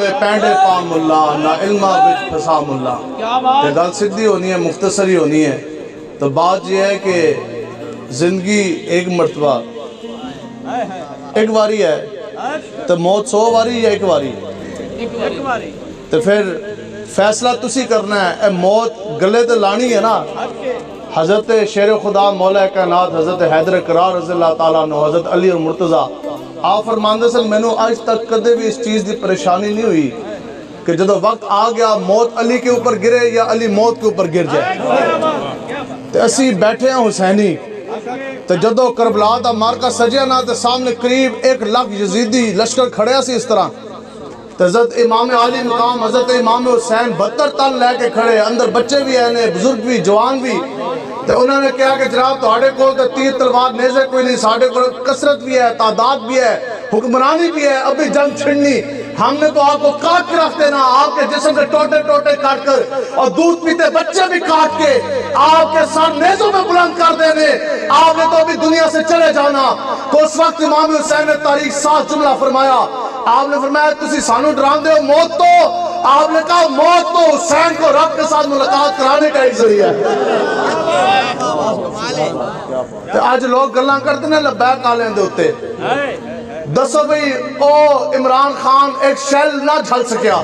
کتاب پینڈے پام اللہ نہ علمہ بچ پسام اللہ. کہ گل سدھی ہونی ہے، مختصری ہونی ہے. تو بات یہ ہے کہ زندگی ایک مرتبہ ایک واری ہے، تو موت 100 واری یا ایک واری؟ تو پھر فیصلہ تسی کرنا ہے. اے موت گلے تے لانی ہے نا. حضرت شیر خدا مولا کائنات حضرت حیدر کرار رضی اللہ تعالیٰ عنہ، حضرت علی اور مرتضیٰ آپ فرماندے سن میں نے آج تک کدے بھی اس چیز دی پریشانی نہیں ہوئی کہ جدو وقت آ گیا موت علی کے اوپر گرے یا علی موت کے اوپر گر جائے. تو اسی بیٹھے ہیں حسینی، تو جدو کربلا دا مارکا سجیا نا تو سامنے قریب 1 لاکھ یزیدی لشکر کھڑیا سی اس طرح. تو حضرت امام علی مقام حضرت امام حسین 72 تن لے کے کھڑے، اندر بچے بھی ہیں، بزرگ بھی، جوان بھی. تو انہوں نے کہا کہ جناب تہاڈے کول تو تیر تلوار نیزے کوئی نہیں، ساڈے کول کثرت بھی ہے، تعداد بھی ہے، حکمرانی بھی ہے، ابھی جنگ چھڑنی. ہم نے تو آپ کو کاٹ کے رکھ دینا، آپ کے جسم کے ٹوٹے ٹوٹے کاٹ کر اور دودھ پیتے بچے بھی کاٹ کے آپ کے ساتھ نیزوں میں بلند کر دینے. آپ نے تو ابھی دنیا سے چلے جانا. تو اس وقت امام حسین نے تاریخ 7 جملہ فرمایا. آپ نے فرمایا تسی سانو ڈران دے ہو موت تو. آپ نے کہا موت تو حسین کو رب کے ساتھ ملاقات کرانے کا ایک ذریعہ ہے. آج لوگ گلاں کرتے ہیں لبیک آلیں دے ہوتے. دسو بھئی او عمران خان ایک شیل نہ جھل سکیا،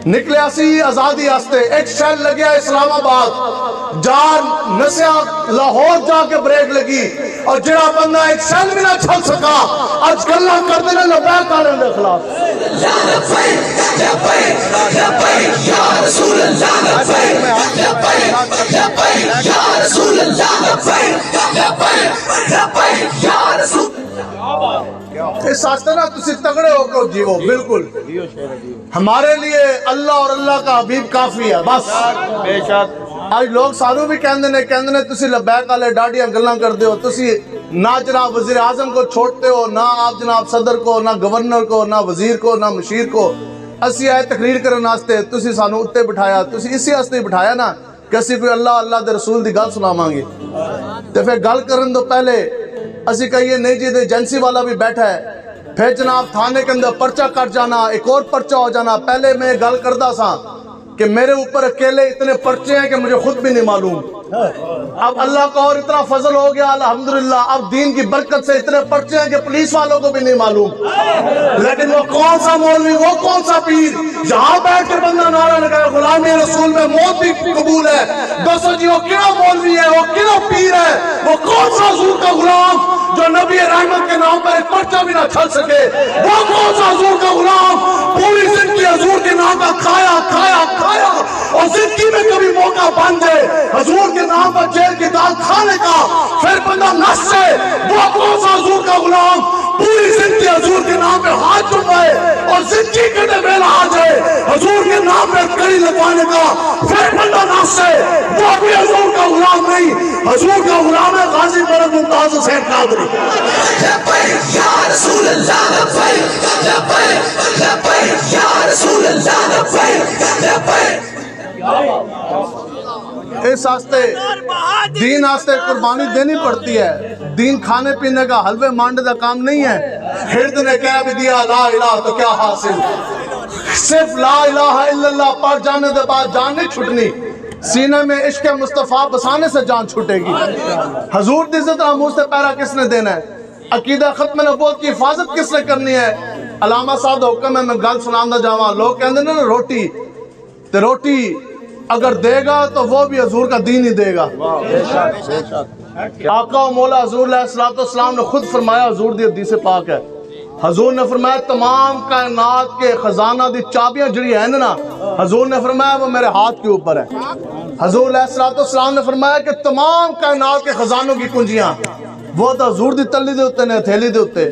نکلیا سی آزادی آستے، ایک شیل لگیا اسلام آباد، جان نسیا لاہور جا کے بریک لگی، اور جڑا بندہ ایک شیل بھی نہ جھل سکا آج گلاں کرتے ہیں لبیک آلیں دے خلاف. اس آستے نا تسی تگڑے ہو کر جیو. بالکل ہمارے لیے اللہ اور اللہ کا حبیب کافی ہے بس. بے شک آج لوگ سانو بھی کہندے نے تسی لبیک والے ڈاڈیاں گلاں کرتے ہو. تسی نہ جناب وزیر اعظم کو چھوڑتے ہو، نہ آپ جناب صدر کو، نہ گورنر کو، نہ وزیر کو، نہ مشیر کو. اسی آئے تقریر کرنے واسطے تسی سانو اتے بٹھایا. تسی اسی واسطے بٹھایا نا کہ اسی کوئی اللہ دے رسول دی گل سناواں گے. تے پھر گل کرن تو پہلے اسی کہیے نہیں جی ایجنسی والا بھی بیٹھا ہے، پھر جناب تھانے کے اندر پرچہ کٹ جانا، ایک اور پرچہ ہو جانا. پہلے میں گل کردہ سا کہ میرے اوپر اکیلے اتنے پرچے ہیں کہ مجھے خود بھی نہیں معلوم. اب اللہ کا اور اتنا فضل ہو گیا الحمدللہ، اب دین کی برکت سے اتنے پرچے ہیں کہ پولیس والوں کو بھی نہیں معلوم. لیکن وہ کون سا مولوی، وہ کون سا پیر جہاں بیٹھ کے بندہ نعرہ لگائے غلامی رسول میں موت بھی قبول ہے. دوستو جی وہ کیا مولوی ہے، وہ کیا پیر ہے، وہ کون سا حضور کا غلام جو نبی رحمت کے نام پر ایک پرچہ بھی نہ چھل سکے؟ وہ کون سا حضور کا غلام پوری زندگی حضور کے نام پر کھایا کھایا کھایا اور زندگی میں کبھی موقع بن جائے حضور کے نام پر جیل کی دال کھانے کا پھر بندہ نس سے؟ وہ کون سا حضور کا غلام پوری زندگی حضور کے نام پہ ہاتھ چڑھائے اور زندگی کٹے بیلا آ جائے حضور کے نام پہ کڑی لگوانے کا پھر بندہ نس سے؟ وہ بھی حضور کا غلام نہیں، حضور کا غلام ہے غازی مرد ممتاز حسین قادری. لبیک یا رسول اللہ، لبیک لبیک لبیک یا رسول اللہ، لبیک لبیک. اس آستے دین آستے قربانی دینی پڑتی ہے. دین کھانے پینے کا حلوے مانڈے کا کام نہیں ہے. خرد نے کہہ بھی دیا لا الہ تو کیا حاصل، صرف لا الہ الا اللہ پڑھ جانے دے بعد جان نہیں چھٹنی. سینے میں عشق مصطفیٰ بسانے سے جان چھوٹے گی. حضور دی عزت آموز سے پیرا کس نے دینا ہے؟ عقیدہ ختم نبوت کی حفاظت کس نے کرنی ہے؟ علامہ صاحب دا حکم ہے میں گل سناندہ جاواں. لوگ کہندے نا روٹی تے روٹی اگر دے گا تو وہ بھی حضور کا دین ہی دے گا. آقا و مولا حضور علیہ السلام نے خود فرمایا، حضور دی حدیث پاک ہے، حضور نے فرمایا تمام کائنات کے خزانہ دی چابیاں جڑی ہیں نا، حضور نے فرمایا وہ میرے ہاتھ کے اوپر ہے. حضور علیہ السلام نے فرمایا کہ تمام کائنات کے خزانوں کی کنجیاں وہ تو حضور دی تلی دے ہوتے نے، تھیلی دے ہوتے.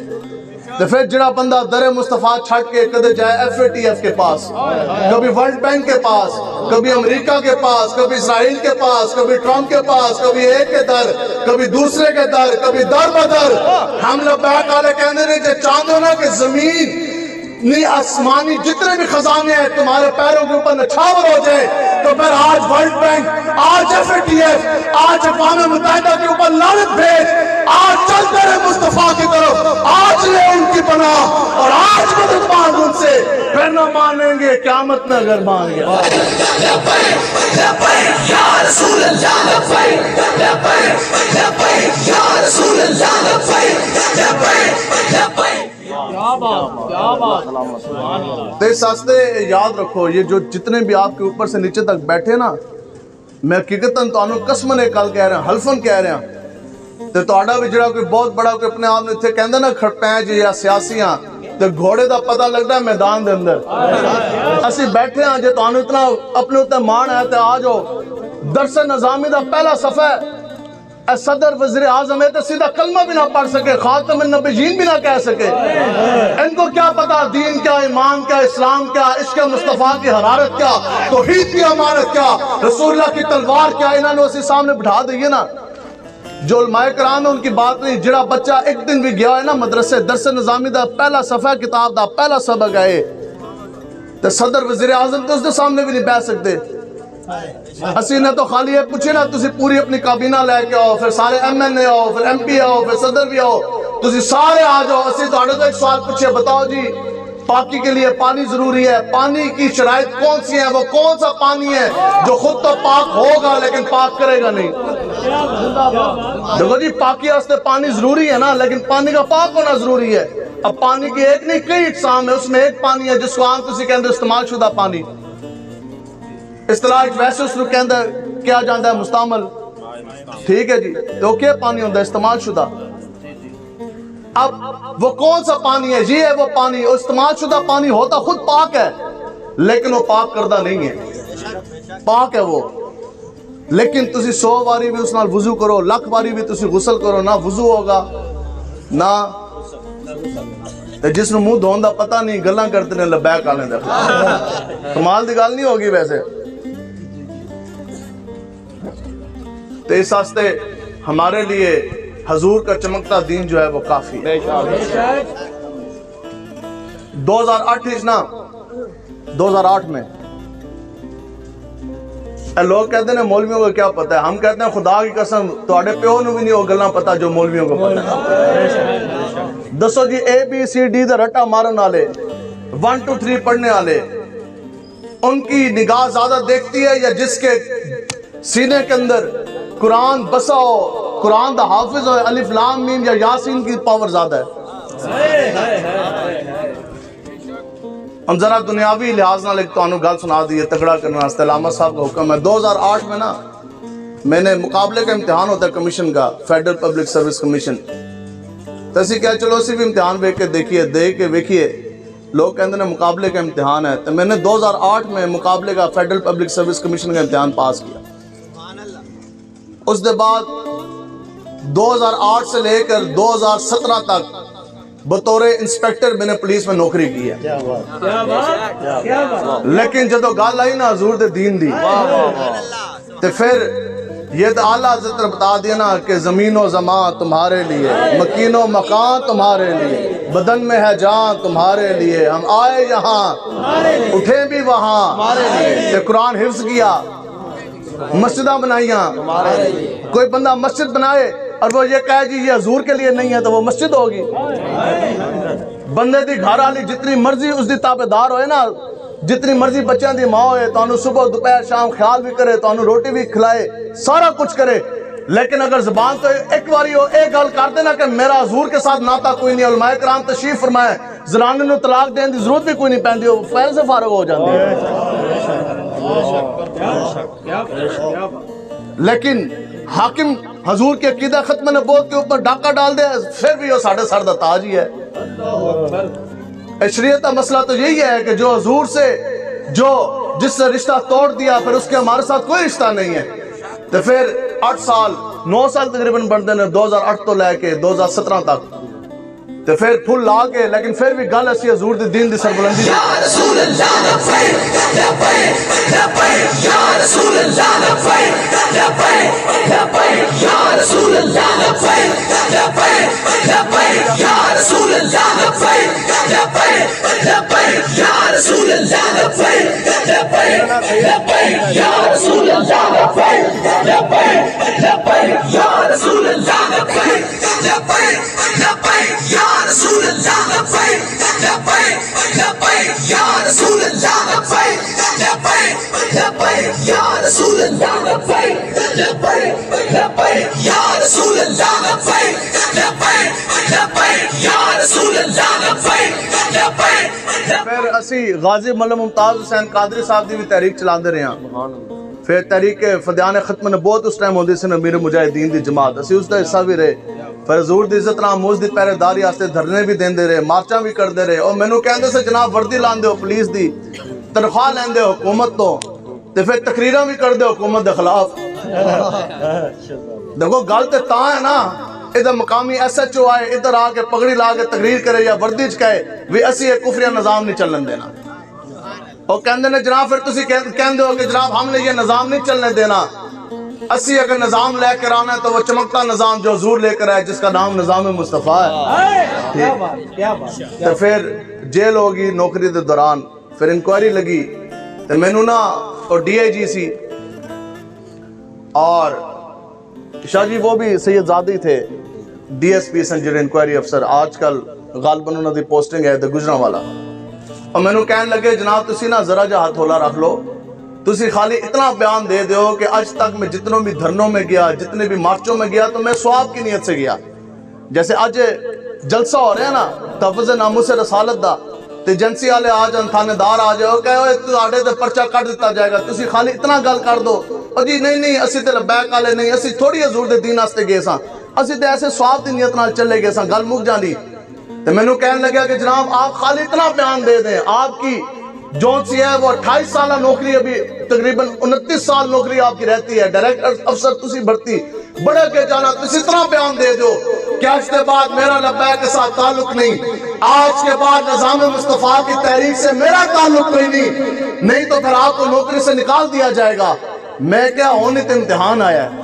تو پھر جڑا بندہ در مصطفیٰ چھٹ کے کدے جائے FATF کے پاس، کبھی ورلڈ بینک کے پاس، کبھی امریکہ کے پاس، کبھی اسرائیل کے پاس، کبھی ٹرمپ کے پاس، کبھی ایک کے در، کبھی دوسرے کے در، کبھی در بدر. ہم لبیک والے کہنے نے کہ چاندو نا کہ زمین نہیں آسمانی جتنے بھی خزانے ہیں تمہارے پیروں کے اوپر نچھاور ہو جائے تو پھر آج ورلڈ بینک، آج FATF، آج اقوام متحدہ کے اوپر لعنت بھیج، آج چل تیرے مصطفیٰ کی طرف، آج لے ان کی پناہ اور آج مدد مانگ ان سے. پھر نہ مانیں گے قیامت میں اگر مان گیا. تو اس واسطے یاد رکھو یہ جو جتنے بھی آپ کے اوپر سے نیچے تک بیٹھے نا, میں حقیقتاً تانوں قسماً ایک گل کہہ رہا ہوں, حلفاً کہہ رہا ہوں, تے تہاڈا بھی جڑا کوئی بہت بڑا کوئی اپنے آپ نے اتنے کہندا نا کھڑپینج یا سیاسیاں, تے گھوڑے دا پتہ لگدا ہے میدان دے اندر. اسی بیٹھے ہاں, جے تانوں اتنا اپنے اوتے مان ہے تے آ جاؤ. درس نظامی دا پہلا صفحہ ہے, اے صدر وزیر اعظم ہے تو سیدھا کلمہ بھی نہ پڑھ سکے, خاتم النبیین بھی نہ کہہ سکے. ان کو کیا پتا دین کیا, ایمان کیا, اسلام کیا, عشق مصطفیٰ کی حرارت کیا, توحید کی امانت کیا, رسول اللہ کی تلوار کیا. انہوں نے اسی سامنے بٹھا دئیے نا. جو علماء کرام ہیں ان کی بات نہیں. جڑا بچہ ایک دن بھی گیا ہے نا مدرسے, درس نظامی دا پہلا صفحہ کتاب دا پہلا سبق ہے تو صدر وزیر اعظم تو اس دے سامنے بھی نہیں بیٹھ سکتے. اسی نے تو خالی ہے پوچھے نا, تسی پوری اپنی کابینہ لے کے آؤ, پھر سارے ایم این اے آؤ, پھر ایم پی آؤ, پھر صدر بھی آؤ, تسی سارے آ جاؤ. اسی تو ایک سوال پوچھے, بتاؤ جی پاکی کے لیے پانی ضروری ہے, پانی کی شرائط کون سی ہیں, وہ کون سا پانی ہے جو خود تو پاک ہوگا لیکن پاک کرے گا نہیں. دیکھو جی پاکی واسطے پانی ضروری ہے نا, لیکن پانی کا پاک ہونا ضروری ہے. اب پانی کی ایک نہیں کئی اقسام ہے, اس میں ایک پانی ہے جس کو عام تسی کہندے استعمال شدہ پانی, اصطلاح ویسے اس کو کہندے کیا جاندہ ہے مستعمل, ٹھیک ہے جی, تو کیا پانی ہوندہ ہے استعمال شدہ. اب وہ کون سا پانی ہے, یہ ہے وہ پانی, استعمال شدہ پانی ہوتا خود پاک ہے لیکن وہ پاک کردہ نہیں ہے, پاک ہے وہ. لیکن تسی 100 باری بھی اس نال وضو کرو, لکھ باری بھی تسی غسل کرو, نہ وضو ہوگا نہ جس نے منہ دھون دا پتہ نہیں, گلاں کرتے نے لبیک آنے دے. کمال دی گل نہیں ہوگی ویسے. تو اس واسطے ہمارے لیے حضور کا چمکتا دین جو ہے وہ کافی ہے. 2008 نا, 2008 میں لوگ کہتے ہیں مولویوں کو کیا پتہ ہے, ہم کہتے ہیں خدا کی قسم تواڈے پیو نو بھی نہیں وہ گلاں پتہ جو مولویوں کو پتہ ہے. دسو جی اے بی سی ڈی دا رٹا مارن والے, 1 2 3 پڑھنے والے, ان کی نگاہ زیادہ دیکھتی ہے یا جس کے سینے کے اندر قرآن بسا ہو, قرآن دا حافظ ہو, الف لام میم یا یاسین کی پاور زیادہ ہے. ہم ذرا دنیاوی لحاظ نال ایک تانوں گل سنا دیئے تگڑا کرنا واسطے. علامہ صاحب کا حکم ہے 2008 میں نا, میں نے مقابلے کا امتحان ہوتا ہے کمیشن کا, فیڈرل پبلک سروس کمیشن. تو اسی کہا چلو اسی بھی امتحان دیکھ کے ویکھیے, لوگ کہتے ہیں مقابلے کا امتحان ہے. تو میں نے 2008 میں مقابلے کا فیڈرل پبلک سروس کمیشن کا امتحان پاس کیا. اس دے بعد 2008 سے لے کر 2017 تک بطور انسپیکٹر میں نے پولیس میں نوکری کی ہے. لیکن جدو گل آئی نا حضور دے دین دی, تو پھر یہ تو اعلیٰ حضرت نے بتا دیا نا کہ زمین و زمان تمہارے لیے, مکین و مکان تمہارے لیے, بدن میں ہے جان تمہارے لیے, ہم آئے یہاں اٹھے بھی وہاں, کہ قرآن حفظ کیا, مسجدہ بنائیاں. کوئی بندہ مسجد بنائے اور وہ یہ کہے جی یہ حضور کے لیے نہیں ہے تو وہ مسجد ہوگی. بندے دی گھر والی جتنی مرضی اس دی تابعدار ہوئے نا, جتنی مرضی بچیاں دی ماں ہوئے, تو انہوں صبح دوپہر شام خیال بھی کرے, تو انہوں روٹی بھی کھلائے, سارا کچھ کرے, لیکن اگر زبان تو ایک باری ہو ایک گل کر دینا کہ میرا حضور کے ساتھ ناتا کوئی نہیں. علماء کرام تشریف فرمائے, زنانے نو طلاق دین دی ضرورت بھی کوئی نہیں پہندی, وہ فیل سے فارغ ہو جاندی ہے. لیکن حاکم حضور کے عقیدہ ختم نبوت کے اوپر ڈاکہ ڈال دے, پھر بھی وہ ساڑھے سر دا تاج ہی ہے. شریعت کا مسئلہ تو یہی ہے کہ جو حضور سے جس سے رشتہ توڑ دیا پھر اس کے ہمارے ساتھ کوئی رشتہ نہیں ہے. تو پھر 8 سال 9 سال تقریباً بڑھتے ہیں 2008 تو لے کے 2017 تک, تو پھر پھول لا کے, لیکن پھر بھی گل ایسی حضور دی دین دی سربلندی. یا رسول اللہ لبیک لبیک لبیک, یا رسول اللہ لبیک لبیک لبیک, یا رسول اللہ لبیک لبیک لبیک, یا رسول اللہ لبیک لبیک لبیک, یا رسول اللہ لبیک لبیک لبیک, یا رسول اللہ لبیک لبیک لبیک, یا رسول اللہ لبیک لبیک لبیک, یا رسول اللہ لبیک لبیک لبیک, یا رسول اسی غازی ملک ممتاز حسین قادری صاحب دی بھی تحریک چلاندے رہے ہیں. پھر تحریک فدیان ختم نبوت اس ٹائم ہوندی سی امیر مجاہدین دی جماعت, اسی اس دا حصہ بھی رہے. پھر حضور دی عزت ناموز دی پہرے داری واسطے دھرنے بھی دیندے رہے, مارچاں بھی کردے رہے. اور مینوں کہندے سے جناب وردی لاندے ہو پولیس دی, تنخواہ لیندے ہو حکومت تو, تے پھر تقریراں بھی کردے ہو حکومت دے خلاف. دیکھو گل تے تاں ہے نا, ادھر مقامی ایس ایچ او آئے ادھر آ کے پگڑی لا کے تقریر کرے یا وردی چ کہے بھی اسی ایک کفریہ نظام نہیں چلن دینا. اور کہندے نے جناب پھر تسی کہندے ہو کہ جناب ہم نے یہ نظام نہیں چلنے دینا, اسی اگر نظام لے کر آنا ہے تو وہ چمکتا نظام جو حضور لے کر آئے جس کا نام نظام مصطفیٰ ہے. تو پھر جیل ہوگی نوکری دے دوران, پھر انکوائری لگی تو مینوں نا اور ڈی آئی جی سی اور شاہ جی وہ بھی سید زادی تھے ڈی ایس پی سنجر انکوائری افسر, آج کل غالباً انہوں دی پوسٹنگ ہے گجرانوالا. اور میں نو کہنے لگے جناب تسی نا ذرا جا ہاتھ ہولا رکھ لو, تسی خالی اتنا بیان دے دیو کہ آج تک میں جتنوں بھی دھرنوں میں گیا, جتنے بھی مارچوں میں گیا تو میں ثواب کی نیت سے گیا. جیسے آج جلسہ ہو رہے ہیں نا تحفظ ناموس رسالت دا, تے ایجنسی والے آج تھانے دار آ جاؤ کہ تو آڈے تے پرچہ کٹ دیتا جائے گا, تسی خالی اتنا گل کر دو اور جی نہیں اسی تے لبیک والے نہیں, اسی تھوڑی حضور دے دین واسطے گئے ساں, اسی تے ایسے ثواب دی نیت نال چلے گئے ساں, گل مک جانی. تو میں نو کہنے لگا کہ جناب آپ خالی اتنا بیان دے دیں, آپ کی جون سی ہے وہ 28 سالہ نوکری, ابھی تقریباً 29 سال نوکری آپ کی رہتی ہے, ڈائریکٹر افسر تسی بڑھتی بڑے کے جانا, تسی اتنا بیان دے دو کہ آج کے بعد میرا لبیک کے ساتھ تعلق نہیں, آج کے بعد نظام مصطفیٰ کی تحریک سے میرا تعلق نہیں تو پھر آپ کو نوکری سے نکال دیا جائے گا. میں کیا ہونے تے امتحان آیا ہے.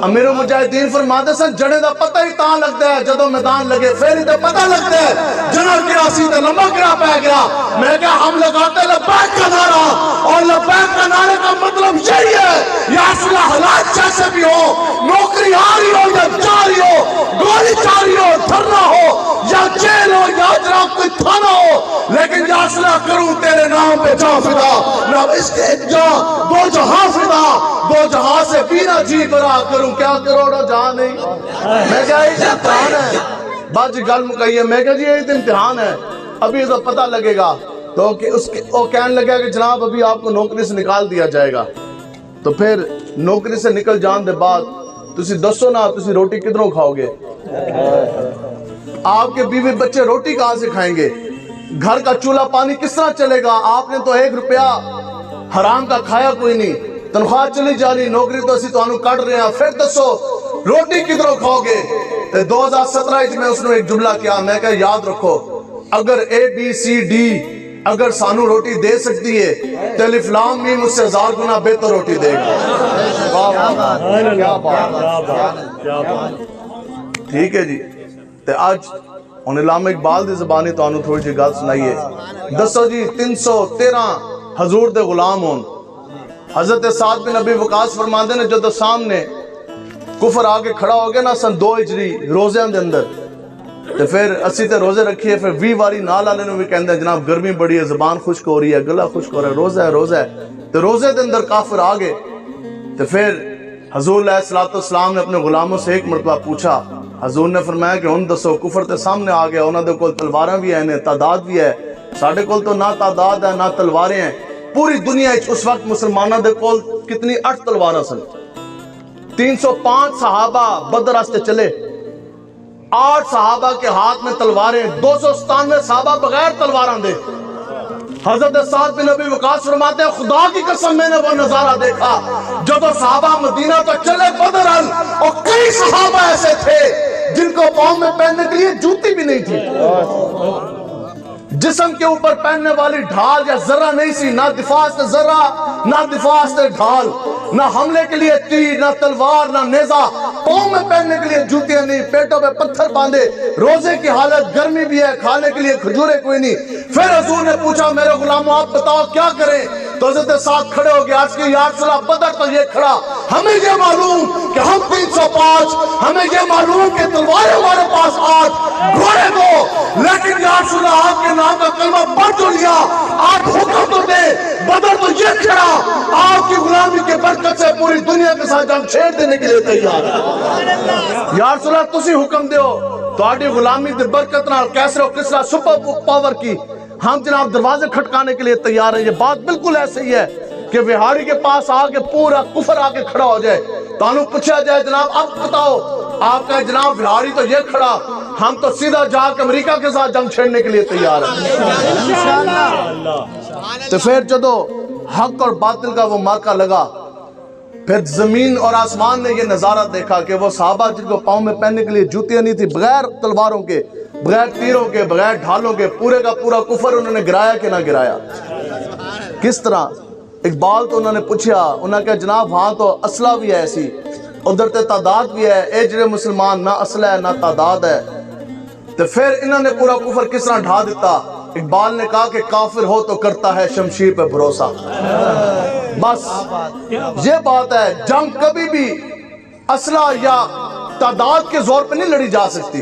امیر مجاہدین فرماتے سن جڑے دا پتہ ہی تاں لگتا ہے جدو میدان لگے, پھر ہی تے پتہ لگتا ہے جنر گرا سی تے لمبا گرا پہ گیا. میں کیا ہم لگاتے لبیک کا نعرہ, اور لبیک کا نعرے کا مطلب یہی ہے یا اصلہ حالات جیسے بھی ہو, نوکری آ رہی ہو یا جا رہی ہو, گولی جا رہی ہو, دھرنا ہو یا جیل ہو یا جناب کوئی تھانہ ہو, لیکن یا اصلہ کروں تیرے نام پہ جا فدا, نہ اس کے جا دو جہاں فدا, دو جہاں سے بینا جی برا کروں, کیا کروڑوں جہاں نہیں. میں کہا یہ امتحان ہے, بات جی گل مکئی, میں کہا جی یہ امتحان ہے, ابھی تو پتہ لگے گا. تو وہ کہنے لگا کہ جناب ابھی آپ کو نوکری سے نکال دیا جائے گا. تو پھر نوکری سے نکل جان دے بعد تسی دسو نا تسی روٹی کدھروں کھاؤ گے, آپ کے بیوی بچے روٹی کہاں سے کھائیں گے, گھر کا چولہا پانی کس طرح چلے گا. آپ نے تو 1 روپیہ حرام کا کھایا کوئی نہیں, تنخواہ چلی جا رہی, نوکری تو اسی تو انہوں کٹ رہے ہیں, پھر دسو روٹی کدھروں کھاؤ گے. 2017 میں اس نے ایک جملہ کیا, میں کہا یاد رکھو اگر اے بی سی ڈی اگر سانو روٹی دے سکتی ہے تو الف لام میم اس سے 1000 گنا بہتر روٹی دے گا. ٹھیک ہے جی. تے آج ان علامہ اقبال دی زبانی تو انہوں تھوڑی جی گل سنائیے. دسو جی 313 حضور دے غلام ہون. حضرت سعد بن ابی وقاص فرماندے نے جدو سامنے کفر آگے کھڑا ہو گیا نا سن 2 ہجری روزے دے اندر, تو پھر اسی تے روزے رکھیے, پھر 20 واری نال والے نوں بھی کہندے جناب گرمی بڑی ہے, زبان خشک ہو رہی ہے, گلا خشک ہو رہا ہے, روزہ ہے. تو روزے دے اندر کافر آ گئے. تو پھر حضور علیہ الصلوۃ والسلام نے اپنے غلاموں سے ایک مرتبہ پوچھا, حضور نے فرمایا کہ ہن دسو کفر تے سامنے آ گیا, انہاں دے کول تلواراں بھی ہیں, تعداد بھی ہے, ساڈے کول تو نہ تعداد ہے نہ تلواریں ہیں. پوری دنیا اس وقت مسلمانوں دے کول کتنی 8 تلواراں سن. 305 صحابہ بدر راستے چلے, 8 صحابہ کے ہاتھ میں تلواریں, 297 صحابہ بغیر تلواراں دے. حضرت سعد بن ابی وقاص فرماتے ہیں خدا کی قسم میں نے وہ نظارہ دیکھا جب صحابہ مدینہ تو چلے بدرن, اور کئی صحابہ ایسے تھے جن کو پاؤں میں پہننے کے لیے جوتی بھی نہیں تھی, جسم کے اوپر پہننے والی ڈھال یا ذرہ نہیں سی, نہ دفاع سے ذرہ نہ دفاع سے ڈھال, نہ حملے کے لیے تیر نہ تلوار نہ نیزہ, پاؤں میں پہننے کے لیے جوتیاں نہیں, پیٹوں پہ پتھر باندھے, روزے کی حالت, گرمی بھی ہے, کھانے کے لیے کھجورے کوئی نہیں. پھر حضور نے پوچھا میرے غلاموں آپ بتاؤ کیا کریں, تو حضرت ساتھ کھڑے ہو گئے, آج کی یا رسول اللہ بدر تو یہ کھڑا, ہمیں یہ معلوم کہ ہم 305, ہمیں یہ معلوم کہ تلواریں ہمارے پاس 8, گھوڑے دو, لیکن یا رسول اللہ آپ کے نام کا کلمہ پڑھ تو لیا, آپ حکم تو دے, بدر تو یہ کھڑا, آپ کی غلامی کے برکت سے پوری دنیا کے ساتھ ہم چھیڑ دینے کے لیے تیار ہیں. یا رسول اللہ تسی حکم دیو, تہاڈی غلامی دی برکت نال کیسر و کسرا سپر پاور کی ہم جناب دروازے کھٹکانے کے لیے تیار ہیں. یہ بات بالکل ایسے ہی ہے کہ وہاڑی کے پاس آ کے پورا کفر آ کے کھڑا ہو جائے, تانوں پوچھا جائے جناب اب بتاؤ, آپ کہیں جناب وہاڑی تو یہ کھڑا, ہم تو سیدھا جا کے امریکہ کے ساتھ جنگ چھیڑنے کے لیے تیار ہیں. تو پھر جدو حق اور باطل کا وہ مارکا لگا, پھر زمین اور آسمان نے یہ نظارہ دیکھا کہ وہ صحابہ جن کو پاؤں میں پہننے کے لیے جوتیاں نہیں تھی, بغیر تلواروں کے, بغیر تیروں کے, بغیر ڈھالوں کے, پورے کا پورا کفر انہوں نے گرایا کہ نہ گرایا. کس طرح؟ اقبال تو انہوں نے پوچھا, انہوں نے کہا جناب وہاں تو اسلحہ بھی ہے ایسی, ادھر تے تعداد بھی ہے, اے جڑے مسلمان نہ اسلحہ ہے نہ تعداد ہے. تو پھر انہوں نے پورا کفر کس طرح ڈھا دیتا؟ اقبال نے کہا کہ کافر ہو تو کرتا ہے شمشیر پہ بھروسہ. بس یہ بات ہے, جنگ کبھی بھی اسلحہ یا تعداد کے زور پہ نہیں لڑی جا سکتی.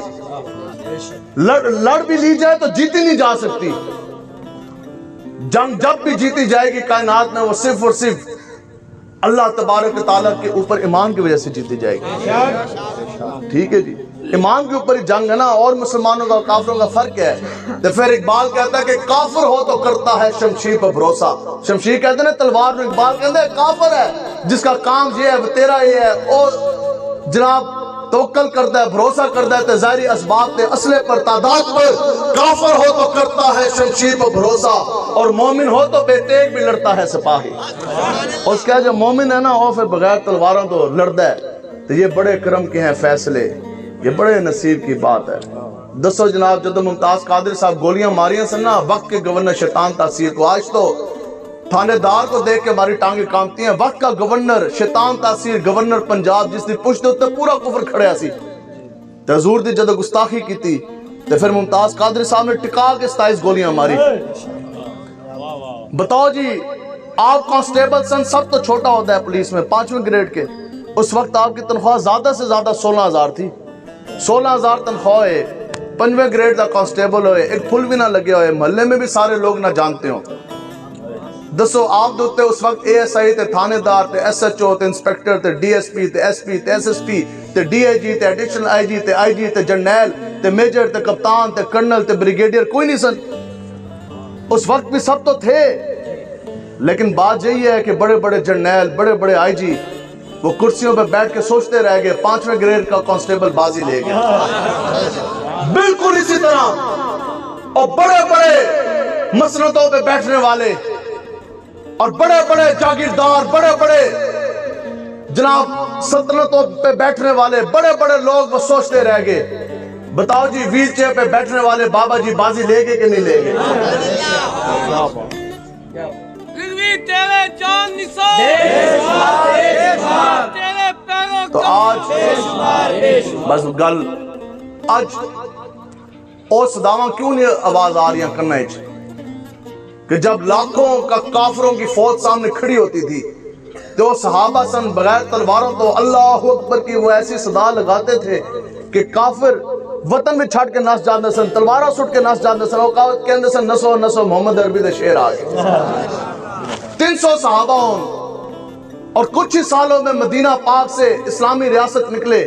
لڑ بھی لی جائے تو جیتی نہیں جا سکتی. جنگ جب بھی جیتی جائے گی کائنات میں وہ صرف اور صرف اللہ تبارک و تعالیٰ کے اوپر ایمان کی وجہ سے جیتی جائے گی. ٹھیک ہے جی, ایمان کے اوپر ہی جنگ ہے نا, اور مسلمانوں کا کافروں کا فرق ہے. تو پھر اقبال کہتا ہے کہ کافر ہو تو کرتا ہے شمشیر پر بھروسہ. شمشیر کہتے ہیں تلوار میں, اقبال کہتے ہیں کافر ہے جس کا کام یہ ہے, وہ تیرا یہ ہے, اور جناب توکل کرتا ہے, بھروسہ کرتا ہے ظاہری اسباب تے اسلحے پر, تعداد پر. کافر ہو تو کرتا ہے شمشیر پر بھروسہ, اور مومن ہو تو بے ٹیک بھی لڑتا ہے سپاہی. اس کا جو مومن ہے نا وہ پھر بغیر تلواروں تو لڑتا ہے. تو یہ بڑے کرم کے ہیں فیصلے, یہ بڑے نصیب کی بات ہے. دسو جناب جب ممتاز قادری صاحب گولیاں ماریاں سن نا وقت کے گورنر شیطان تاثیر کو, آج تو تھانے دار کو دیکھ کے ہماری ٹانگیں کامتی ہیں. وقت کا گورنر شیطان تاثیر گورنر پنجاب جس نے پشت ہوتے پورا کفر کھڑیا سی, تو حضور دی جدو گستاخی کی تھی تو پھر ممتاز قادری صاحب نے ٹکا کے 27 گولیاں ماری. بتاؤ جی, آپ کانسٹیبل سن, سب تو چھوٹا ہوتا ہے پولیس میں 5ویں گریڈ کے. اس وقت آپ کی تنخواہ زیادہ سے زیادہ 16,000 تھی. 16,000 تنخواہ ہے, 5ویں گریڈ کا کانسٹیبل ہوئے, ایک پھل بھی نہ لگے ہوئے, محلے میں بھی سارے لوگ نہ جانتے ہوں. دسو آپ دوتے اس وقت اے ایس آئی تے تھانے دار تے ایس ایچ او تے انسپیکٹر تے ڈی ایس پی تے ایس پی تے ایس ایس پی تے ڈی آئی جی تے ایڈیشنل آئی جی تے آئی جی تے جرنیل تے میجر تے کپتان تے کرنل تے بریگیڈیئر کوئی نہیں سن. اس وقت بھی سب تو تھے, لیکن بات یہی ہے کہ بڑے بڑے جرنیل, بڑے بڑے آئی جی وہ کرسیوں پہ بیٹھ کے سوچتے رہ گئے 5ویں گریڈ کا کانسٹیبل بازی لے گئے. بالکل اسی طرح اور بڑے بڑے مسندوں پہ بیٹھنے والے اور بڑے بڑے جاگیردار, بڑے بڑے جناب سلطنتوں پہ بیٹھنے والے بڑے بڑے لوگ وہ سوچتے رہ گئے. بتاؤ جی ویل چیئر پہ بیٹھنے والے بابا جی بازی لے گئے کہ نہیں لے گئے؟ تو آج بس گل آج اور صداواں کیوں نہیں آواز آ رہی ہیں کرنے کہ جب لاکھوں کا کافروں کی فوج سامنے کھڑی ہوتی تھی تو صحابہ سن بغیر تلواروں تو اللہ اکبر کی وہ ایسی صدا لگاتے تھے کہ کافر وطن میں چھٹ کے نس جاندے سن, تلوارہ سٹ کے نس جاندے سن, وہ کہندے سن نسو نسو محمد عربی دے شعر آ گئے. 300 صحابہ ہوں اور کچھ ہی سالوں میں مدینہ پاک سے اسلامی ریاست نکلے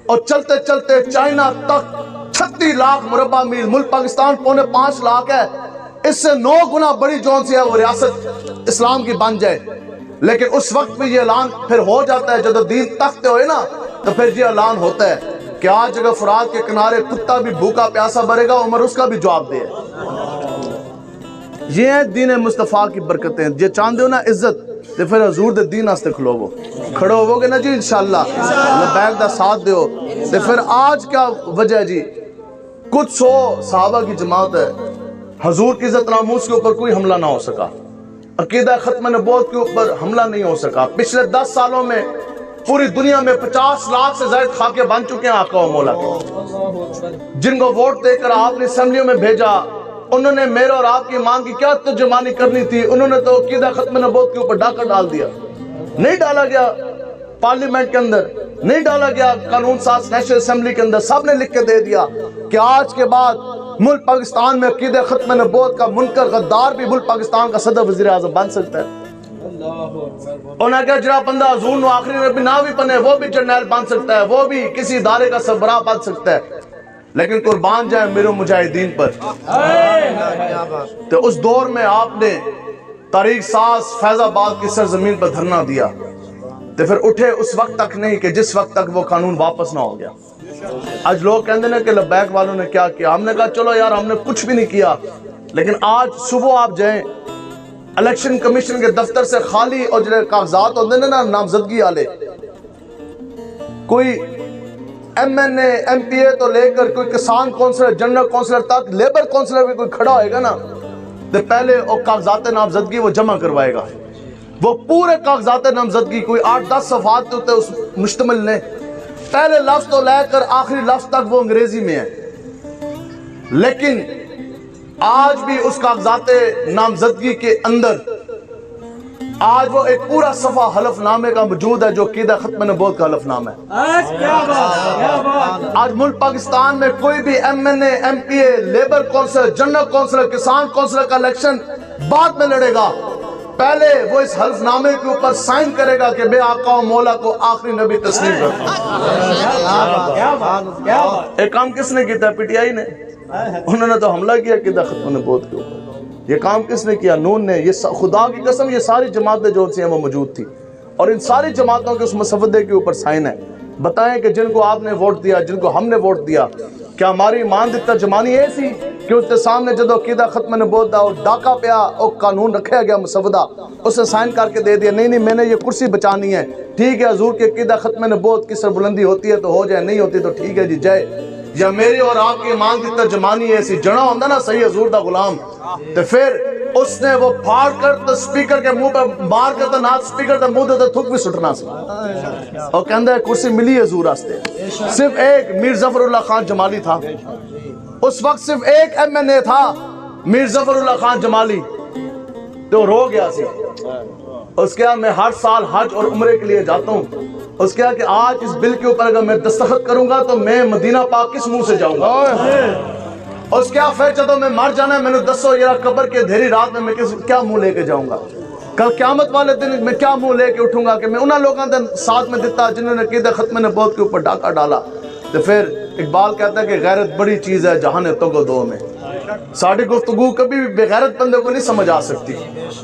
اور چلتے چلتے چائنا تک 36 لاکھ مربع میل, ملک پاکستان 4.5 لاکھ ہے, اس سے 9 گنا بڑی جون سی ہے وہ ریاست اسلام کی بن جائے. لیکن اس وقت بھی یہ اعلان پھر ہو جاتا ہے جب دین تختے ہوئے نا تو پھر یہ اعلان ہوتا ہے کہ آج اگر فرات کے کنارے کتا بھی بھوکا پیاسا مرے گا عمر اس کا بھی جواب دے. یہ ہیں دین مصطفیٰ کی برکتیں. یہ چاندے ہو نا عزت تو پھر حضور دے دین آستے کھلو کھڑے ہو گے نا جی انشاءاللہ لبیک دا ساتھ دیو. تو پھر آج کیا وجہ ہے جی, کچھ 100 صحابہ کی جماعت ہے, حضور کی عزت ناموس کے اوپر کوئی حملہ نہ ہو سکا, عقیدہ ختم نبوت کے اوپر حملہ نہیں ہو سکا. پچھلے 10 سالوں میں پوری دنیا میں 50 لاکھ سے زائد خاکے بن چکے ہیں آقا و مولا کے, جن کو ووٹ دے کر آپ نے اسمبلیوں میں بھیجا. انہوں نے میرے اور آپ کی مانگ کی کیا ترجمانی کرنی تھی, انہوں نے تو عقیدہ ختم نبوت کے اوپر ڈاکہ ڈال دیا. نہیں ڈالا گیا پارلیمنٹ کے اندر, نہیں ڈالا گیا قانون ساز نیشنل اسمبلی کے اندر, سب نے لکھ کے دے دیا کہ آج کے بعد ملک پاکستان میں عقیدہ ختم نبوت کا منکر غدار بھی ملک پاکستان کا صدر وزیر اعظم بن سکتا ہے. انہوں نے کہا جڑا بندہ حضور نو آخری نبی نہ بھی بنے وہ بھی جرنیل بن سکتا ہے, وہ بھی کسی ادارے کا سربراہ بن سکتا ہے. لیکن قربان جائیں میرے مجاہدین پر. تو اس دور میں آپ نے طریق ساز فیض آباد کی سرزمین پر دھرنا دیا تو پھر اٹھے اس وقت تک نہیں کہ جس وقت تک وہ قانون واپس نہ ہو گیا. آج لوگ کہتے ہیں کہ لبیک والوں نے کیا کیا. ہم نے کہا چلو یار ہم نے کچھ بھی نہیں کیا, لیکن آج صبح آپ جائیں الیکشن کمیشن کے دفتر سے خالی اور جو کاغذات ہوتے ہیں نا نامزدگی والے, کوئی M N A M P A تو لے کر کوئی کسان کونسلر جنرل کونسلر تک لیبر کونسلر بھی کوئی کھڑا ہوئے گا نا تو پہلے وہ کاغذات نامزدگی وہ جمع کروائے گا. وہ پورے کاغذات نامزدگی کوئی 8-10 صفحات ہوتے اس مشتمل نے, پہلے لفظ تو لے کر آخری لفظ تک وہ انگریزی میں ہے. لیکن آج بھی اس کاغذات نامزدگی کے اندر آج وہ ایک پورا صفحہ حلف نامے کا موجود ہے جو عقیدہ ختم نبوت کا حلف نامہ ہے. آج ملک پاکستان میں کوئی بھی M N A M P A labour councillor general councillor کسان کونسلر کا الیکشن بعد میں لڑے گا, پہلے وہ اس حلف نامے کے اوپر سائن کرے گا کہ میں آقا و مولا کو آخری نبی تسلیم کرتا ہوں. ایک کام کس نے کیا تھا؟ پی ٹی آئی نے. انہوں نے تو حملہ کیا عقیدہ ختم نبوت کے اوپر. یہ کام کس نے کیا؟ نون نے. یہ خدا کی قسم یہ ساری جماعتیں جو سی ہیں وہ موجود تھی, اور ان ساری جماعتوں کے اس مسودے کے اوپر سائن ہے. بتائیں کہ جن کو آپ نے ووٹ دیا, جن کو ہم نے ووٹ دیا, کیا ہماری ایمان دی ترجمانی ایسی کہ اس کے سامنے جدو عقیدہ ختم نبوت دا اور ڈاکہ پیا اور قانون رکھا گیا مسودہ, اسے سائن کر کے دے دیا نہیں نہیں میں نے یہ کرسی بچانی ہے, ٹھیک ہے حضور کی عقیدہ ختم نبوت کی سربلندی ہوتی ہے تو ہو جائے, نہیں ہوتی تو ٹھیک ہے جی جائے. یا میری اور آپ کی ایمان کی ترجمانی ایسی جڑا ہوندہ نا صحیح حضور دا غلام, تو پھر اس نے وہ پھاڑ کر تو سپیکر کے منہ پہ مار کر تو نات سپیکر تے منہ دے تھک بھی سٹنا سی, اور کہندہ ہے کرسی ملی حضور راستے. صرف ایک میر ظفر اللہ خان جمالی تھا اس وقت, صرف ایک ایم این اے تھا میر ظفر اللہ خان جمالی, تو رو گیا سی. اس کے میں ہر سال حج اور عمرے کے لیے جاتا ہوں. اس کے کہ آج اس بل کے اوپر اگر میں دستخط کروں گا تو میں مدینہ پاک کس منہ سے جاؤں گا. اس کے پھر جدو میں مر جانا ہے میں نے دسو یہ قبر کے دھیری رات میں کیا منہ لے کے جاؤں گا. کل قیامت والے دن میں کیا منہ لے کے اٹھوں گا کہ میں انہاں لوگوں نے ساتھ میں دیتا جنہوں نے عقیدہ ختم نبوت کے اوپر ڈاکہ ڈالا. تو پھر اقبال کہتا ہے کہ غیرت بڑی چیز ہے جہاں نے تو دو میں. ساڑھی گفتگو کبھی بھی بغیرت بندے کو نہیں سمجھ آ سکتی.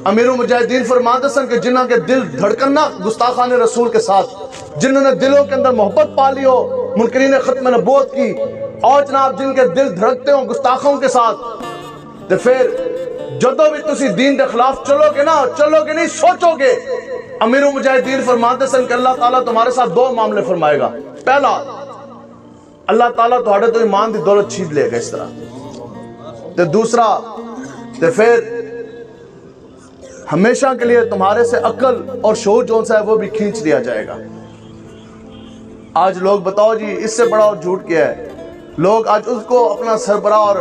امیر المجاہدین فرماتے سن کہ جنہاں کے دل دھڑکنا گستاخان رسول کے ساتھ, جنہوں نے دلوں کے اندر محبت پالی ہو منکرین ختم نبوت کی, اور جناب جن کے دل دھڑکتے ہوں گستاخوں کے ساتھ, تو پھر جدو بھی تسی دین کے خلاف چلو گے نا, چلو گے نہیں سوچو گے. امیر المجاہدین فرماتے سن کہ اللہ تعالیٰ تمہارے ساتھ دو معاملے فرمائے گا. پہلا, اللہ تعالیٰ تھوڑے تو ایمان دی دولت چھین لے گا اس طرح, تو دوسرا تو پھر ہمیشہ کے لیے تمہارے سے عقل اور شعور جو ہے وہ بھی کھینچ لیا جائے گا. آج لوگ بتاؤ جی اس سے بڑا اور جھوٹ کیا ہے؟ لوگ آج اس کو اپنا سربراہ اور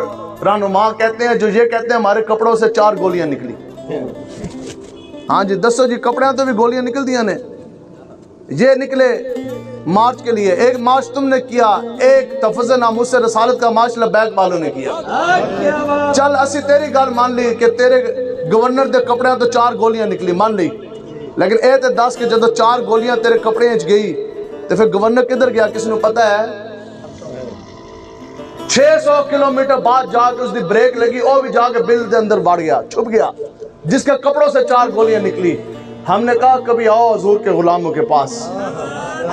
رہنما کہتے ہیں جو یہ کہتے ہیں ہمارے کپڑوں سے 4 گولیاں نکلی. ہاں جی دسو جی کپڑیاں تو بھی گولیاں نکل دیا نے. یہ نکلے مارچ کے لیے, ایک مارچ تم نے کیا, ایک تفظ ناموس سے رسالت کا مارچ لبیک والوں نے کیا. چل اسی تیری گال مان لی کہ تیرے گورنر دے کپڑیاں تو 4 گولیاں نکلی مان لی, لیکن اے تے 10 کہ جدو 4 گولیاں تیرے کپڑے انچ گئی تو پھر گورنر کدھر گیا کس نے پتا ہے؟ 600 کلومیٹر بعد جا کے اس دی بریک لگی, او بھی جا کے بل دے اندر بڑھ گیا, چھپ گیا, جس کے کپڑوں سے 4 گولیاں نکلی. ہم نے کہا کبھی آؤ حضور کے غلاموں کے پاس,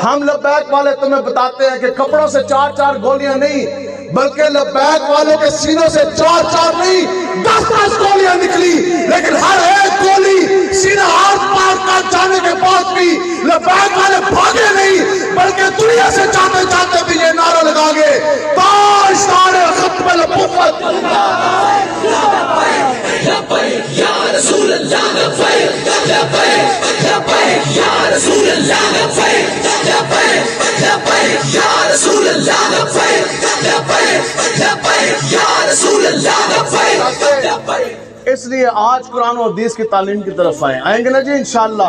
ہم لبیک والے تمہیں بتاتے ہیں کہ کپڑوں سے 4 گولیاں نہیں بلکہ لبیک والوں کے سینوں سے 4 نہیں 10 گولیاں نکلی, لیکن ہر ایک گولی سینہ ہاتھ پار کر جانے کے بعد بھی لبیک والے بھاگے نہیں بلکہ دنیا سے جاتے جاتے بھی یہ نعرہ لگا گے تاجدار ختم نبوت یا رسول اللہ لبیک لبیک لبیک یا رسول اللہ لبیک لبیک لبیک یا رسول اللہ لبیک لبیک لبیک یا رسول اللہ لبیک لبیک. اس لیے آج قرآن و حدیث کی تعلیم کی طرف آئیں گے نا جی انشاءاللہ.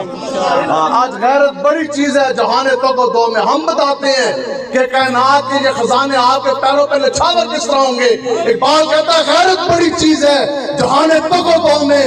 آج غیرت بڑی چیز ہے جہان تو کو دو میں. ہم بتاتے ہیں کہ کائنات کے یہ خزانے آپ کے پیروں پہ نچھاور کس طرح ہوں گے. اقبال کہتا ہے غیرت بڑی چیز ہے جہان تو کو دو میں,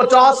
50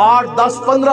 8, 10, 15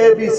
ABC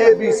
ABC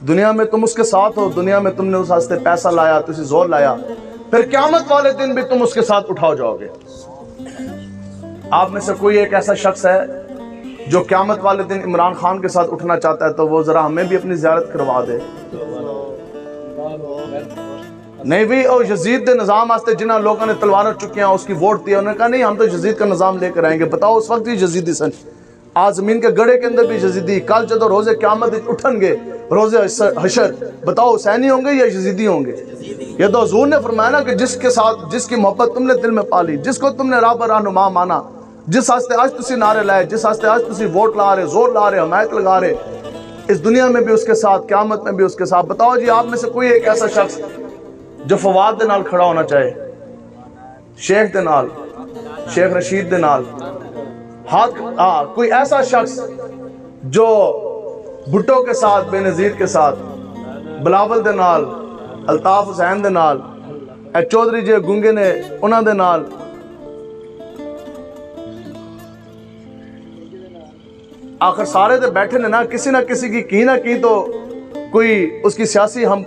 دنیا میں تم اس کے ساتھ ہو, دنیا میں تم نے اس واسطے پیسہ لایا, تسی زور لایا, پھر قیامت والے دن بھی تم اس کے ساتھ اٹھاؤ جاؤ گے. آپ میں سے کوئی ایک ایسا شخص ہے جو قیامت والے دن عمران خان کے ساتھ اٹھنا چاہتا ہے, تو وہ ذرا ہمیں بھی اپنی زیارت کروا دے. نہیں بھی او یزید دے نظام واسطے جنہاں لوگوں نے تلواریں چکیاں اس کی ووٹ دیا, انہوں نے کہا نہیں ہم تو یزید کا نظام لے کر آئیں گے. بتاؤ اس وقت بھی یزیدی سن, آج زمین کے گڑے کے اندر بھی یزیدی, کل جدو روزے قیامت اٹھن گے روزے حشر, بتاؤ حسینی ہوں گے یا یزیدی ہوں گے؟ یہ تو حضور نے فرمایا نا کہ جس کے ساتھ جس کی محبت تم نے دل میں پالی, جس کو تم نے راہ پر رہنما مانا, جس واسطے آج تسی نعرے لائے, جس واسطے آج تسی ووٹ لا رہے, زور لا رہے, حمایت لگا رہے, اس دنیا میں بھی اس کے ساتھ, قیامت میں بھی اس کے ساتھ. بتاؤ جی آپ میں سے کوئی ایک ایسا شخص جو فواد دے نال کھڑا ہونا چاہے, شیخ دے نال, شیخ رشید دے نال, کوئی ایسا شخص جو بھٹو کے ساتھ, بے نظیر کے ساتھ, بلاول دے نال, الطاف حسین دے نال, اے چودھری جے گنگے نے انہاں دے نال, آخر سارے دے بیٹھے نے نا, کسی نہ کسی کی نہ کی تو کوئی اس کی سیاسی ہم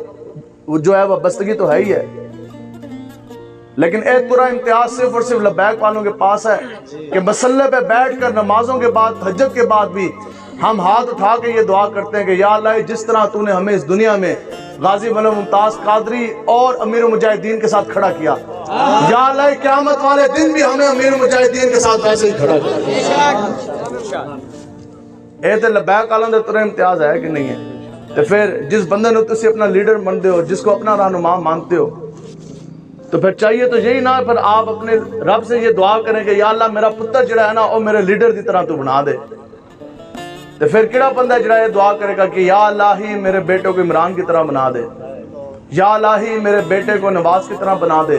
جو ہے وابستگی تو ہے ہی ہے. لیکن ایک پورا امتیاز صرف اور صرف لبیک والوں کے پاس ہے کہ مسلح پہ بیٹھ کر نمازوں کے بعد, تہجد کے بعد بھی ہم ہاتھ اٹھا کے یہ دعا کرتے ہیں کہ یا اللہ جس طرح تو نے ہمیں اس دنیا میں غازی مولانا ممتاز قادری اور امیر المجاہدین کے ساتھ کھڑا کیا, یا اللہ قیامت والے دن بھی ہمیں امیر المجاہدین کے ساتھ ویسے ہی کھڑا کیا. اے تے لبیک والوں دے ترے امتیاز ہے کہ نہیں ہے؟ تو پھر جس بندے نے تسی اپنا لیڈر مانتے ہو, جس کو اپنا رہنما مانتے ہو, تو پھر چاہیے تو یہی نہ پھر آپ اپنے رب سے یہ دعا کریں کہ یا اللہ میرا پتر جڑا ہے نا وہ میرے لیڈر دی طرح تو بنا دے. تو پھر کیڑا بندہ جڑا یہ دعا کرے گا کہ یا اللہ ہی میرے بیٹوں کو عمران کی طرح بنا دے, یا اللہ ہی میرے بیٹے کو نواز کی طرح بنا دے,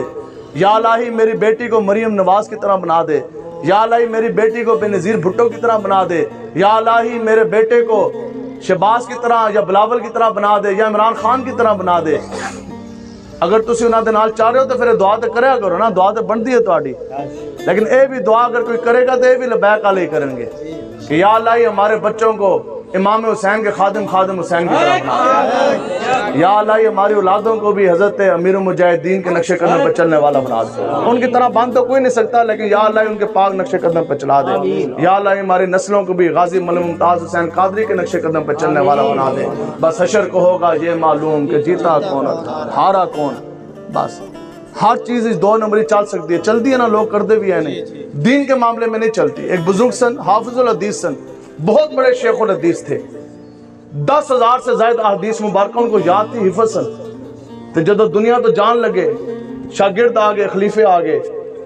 یا اللہ ہی میری بیٹی کو مریم نواز کی طرح بنا دے, یا اللہ ہی میری بیٹی کو بے نظیر بھٹو کی طرح بنا دے, یا اللہ ہی میرے بیٹے کو شہباز کی طرح یا بلاول کی طرح بنا دے, یا عمران خان کی طرح بنا دے. اگر تسی انہاں دے نال چاہ رہے ہو تو پھر دعا تے کریا کرو نا, دعا تے بندی ہے تہاڈی. لیکن اے بھی دعا اگر کوئی کرے گا تو اے بھی لبیک والے ہی کریں گے کہ یا اللہ ہی ہمارے بچوں کو امام حسین کے خادم حسین کی طرح بنا دے, یا اللہ ہی ہماری اولادوں کو بھی حضرت امیر المجاہدین کے نقش قدم پر چلنے والا بنا دے. ان کی طرح بن تو کوئی نہیں سکتا, لیکن یا اللہ ان کے پاک نقش قدم پر چلا دے. یا اللہ ہماری نسلوں کو بھی غازی مولانا ممتاز حسین قادری کے نقش قدم پر چلنے والا بنا دے. بس حشر کو ہوگا یہ معلوم کہ جیتا کون ہارا کون. بس ہر چیز اس 2 نمبری چل سکتی ہے, چلتی ہے نا, لوگ کرتے بھی ہیں نہیں, دین کے معاملے میں نہیں چلتی. ایک بزرگ سن, حافظ الحدیث سن, بہت بڑے شیخ الحدیث تھے, 10,000 سے زائد احادیث مبارکہ ان کو یاد تھی, حفظ سن. تو جب دنیا تو جان لگے, شاگرد آگے, خلیفے آگے,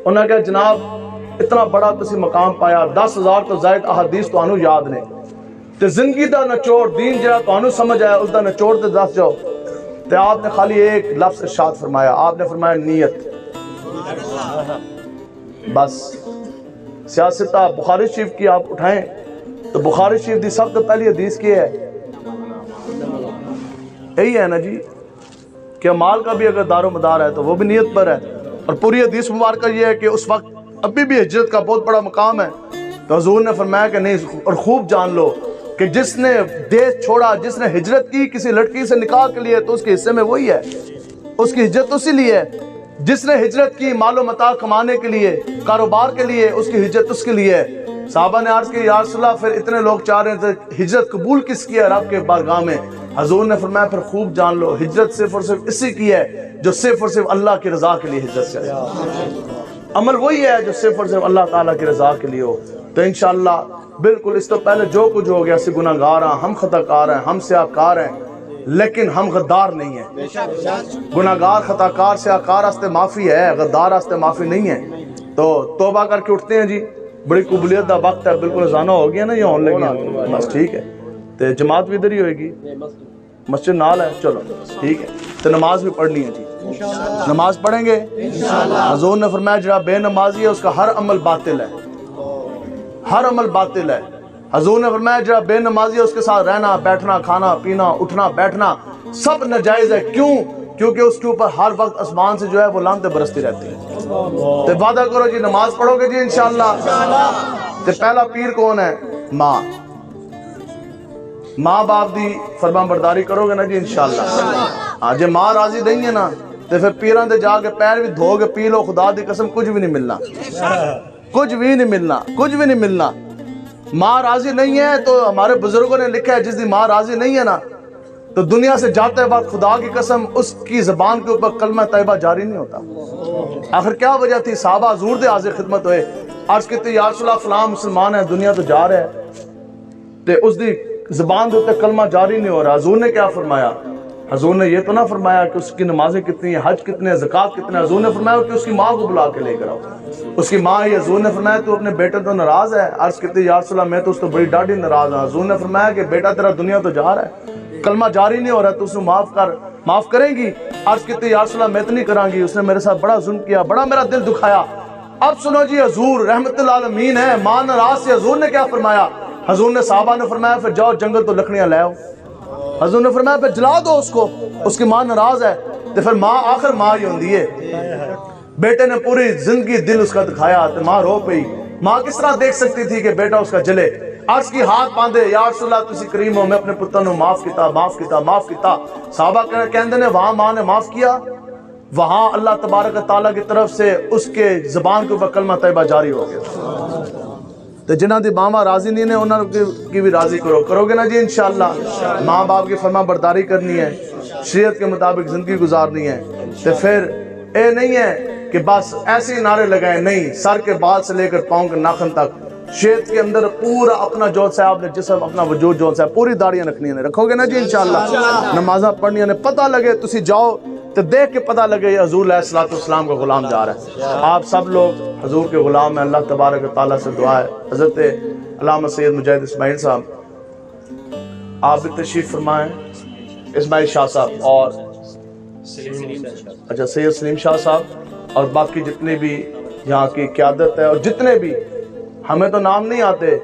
انہوں نے کہا جناب اتنا بڑا تسی مقام پایا, 10,000 تو زائد احادیث تو انہوں یاد نے, تو زندگی دا نچوڑ, دین جہاں تو انہوں سمجھ آیا اس دا نچوڑ تے دس جاؤ. تو آپ نے خالی ایک لفظ ارشاد فرمایا, آپ نے فرمایا نیت. بس سیاستہ بخاری شریف کی آپ اٹھائیں تو بخاری شریف دی سب سے پہلی حدیث کی ہے, یہی ہے نا جی کہ مال کا بھی اگر دار و مدار ہے تو وہ بھی نیت پر ہے. اور پوری حدیث مبارکہ یہ ہے کہ اس وقت ابھی بھی ہجرت کا بہت بڑا مقام ہے. تو حضور نے فرمایا کہ نہیں, اور خوب جان لو کہ جس نے دیش چھوڑا, جس نے ہجرت کی کسی لڑکی سے نکاح کے لیے, تو اس کے حصے میں وہی ہے, اس کی ہجرت اسی لیے ہے. جس نے ہجرت کی مال و متاع کمانے کے لیے, کاروبار کے لیے, اس کی ہجرت اس کے لیے ہے. صحابہ نے عرض کی یا رسول اللہ پھر اتنے لوگ چاہ رہے تھے ہجرت قبول کس کی ہے رب کے بارگاہ میں؟ حضور نے فرمایا پھر خوب جان لو ہجرت صرف اور صرف اسی کی ہے جو صرف اور صرف اللہ کی رضا کے لیے ہجرت کرے. عمل وہی ہے جو صرف اور صرف اللہ تعالیٰ کی رضا کے لیے ہو. تو انشاءاللہ بالکل اس تو پہلے جو کچھ ہو گیا, سے گناہ گار ہیں, ہم خطا کار ہیں, ہم سیاہ کار ہیں, لیکن ہم غدار نہیں ہیں. گناہ گار خطا کار سیاہ کار واسطے معافی ہے, غدار واسطے معافی نہیں ہے. تو توبہ کر کے اٹھتے ہیں جی, بڑی قبولیت دا وقت ہے, بالکل اذانہ ہو گیا نا, یہ ہونے لگی, بس ٹھیک ہے. تو جماعت بھی ادھر ہی ہوئے گی, مسجد نال ہے, چلو ٹھیک ہے. تو نماز بھی پڑھنی ہے جی, نماز پڑھیں گے. حضور نے فرمایا جڑا بے نمازی ہے اس کا ہر عمل باطل ہے, ہر عمل باطل ہے. حضور نے فرمایا جڑا بے نمازی ہے اس کے ساتھ رہنا, بیٹھنا, کھانا, پینا, اٹھنا, بیٹھنا سب ناجائز ہے. کیوں؟ کیونکہ اس کے اوپر ہر وقت آسمان سے جو ہے وہ لعنتیں برستی رہتی ہیں. تو وعدہ کرو جی نماز پڑھو گے جی انشاءاللہ. تو پہلا پیر کون ہے؟ ماں. ماں باپ دی فرما برداری کرو گے نا جی انشاءاللہ، ہاں جی ماں راضی نہیں ہے نا تو پھر پیران دے جا کے پیر بھی دھو کے پی لو، خدا دی قسم کچھ بھی نہیں ملنا، کچھ بھی نہیں ملنا، کچھ بھی نہیں ملنا۔ ماں راضی نہیں ہے تو ہمارے بزرگوں نے لکھا ہے جس دی ماں راضی نہیں ہے نا تو دنیا سے جاتے وقت خدا کی قسم اس کی زبان کے اوپر کلمہ طیبہ جاری نہیں ہوتا۔ آخر کیا وجہ تھی؟ صحابہ حضور دے حاضر خدمت ہوئے، عرض کیتے یا رسول اللہ فلاں مسلمان ہے دنیا تو جا رہا ہے تے اس دی زبان دے اوپر کلمہ جاری نہیں ہو رہا۔ حضور نے کیا فرمایا؟ حضور نے یہ تو نہ فرمایا کہ اس کی نمازیں کتنی ہیں، حج کتنے ہیں، زکوٰۃ کتنے ہیں۔ حضور نے فرمایا کہ اس کی ماں کو بلا کے لے کر آؤ، اس کی ماں ہی۔ حضور نے فرمایا تو اپنے بیٹے تو ناراض ہے؟ عرض کیتے یا رسول اللہ میں تو اس تو بڑی ڈاڈی ناراض ہوں۔ حضور نے فرمایا کہ بیٹا تیرا دنیا تو جا رہا ہے، کلمہ جاری نہیں ہو رہا، تو اس کو معاف کر، معاف کریں گی؟ عرض کیتے یا رسول اللہ میں تو نہیں کراں گی، اس نے میرے ساتھ بڑا ظلم کیا، بڑا میرا دل دکھایا۔ اب سنو جی، حضور رحمت اللہ عالمین ہے، ماں ناراض سے حضور نے کیا فرمایا؟ حضور نے صحابہ نے فرمایا پھر جاؤ جنگل تو لکڑیاں لے آؤ۔ حضور نے فرمایا پھر جلا دو اس کو، اس کی ماں ناراض ہے تو پھر ماں آخر ماں ہی ہوندی ہے۔ بیٹے نے پوری زندگی دل اس کا دکھایا تو ماں رو پئی۔ ماں کس طرح دیکھ سکتی تھی کہ بیٹا اس کا جلے؟ عرض کی ہاتھ باندھے یا رسول اللہ تسی کریم ہو، میں اپنے پتر نو معاف کیتا، معاف کیتا، معاف کیتا۔ صحابہ کہندے نے وہاں ماں نے معاف کیا، وہاں اللہ تبارک و تعالیٰ کی طرف سے اس کے زبان کے اوپر کلمہ طیبہ جاری ہو گیا۔ تو جنہاں دی ماں راضی نہیں نے انہاں کی بھی راضی کرو گے نا جی انشاءاللہ۔ ماں باپ کی فرما برداری کرنی ہے، شریعت کے مطابق زندگی گزارنی ہے، تو پھر اے نہیں ہے کہ بس ایسے ہی نعرے لگائیں، نہیں، سر کے بال سے لے کر پاؤں کے ناخن تک شریعت کے اندر پورا اپنا جو ہے آپ نے جسم اپنا وجود جو ہے پوری داڑیاں رکھنی ہیں، رکھو گے نا جی انشاءاللہ۔ نمازاں پڑھنی ہیں، پتہ لگے تسی جاؤ تو دیکھ کے پتہ لگے یہ حضور علیہ السلام کا غلام جا رہا ہے۔ آپ سب لوگ حضور کے غلام ہیں، اللہ تبارک و تعالیٰ سے دعا ہے حضرت علامہ سید مجاہد اسماعیل صاحب آپ بھی تشریف فرمائیں، اسماعیل شاہ صاحب اور اچھا سید سلیم شاہ صاحب اور باقی جتنے بھی یہاں کی قیادت ہے، اور جتنے بھی ہمیں تو نام نہیں آتے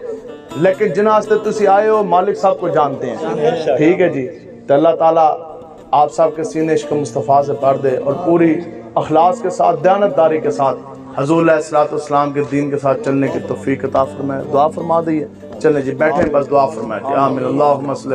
لیکن جنہاں سے تسی آئے ہو مالک صاحب کو جانتے ہیں، ٹھیک ہے جی۔ تو اللہ تعالیٰ آپ سب کے سینے عشق مصطفیٰ سے بھر دے اور پوری اخلاص کے ساتھ دیانتداری کے ساتھ حضور علیہ السلام کے دین کے ساتھ چلنے کی توفیق عطا فرمائے۔ دعا فرما دیئے، چلیں جی بیٹھیں بس دعا فرمائے۔ آمین اللہم صلی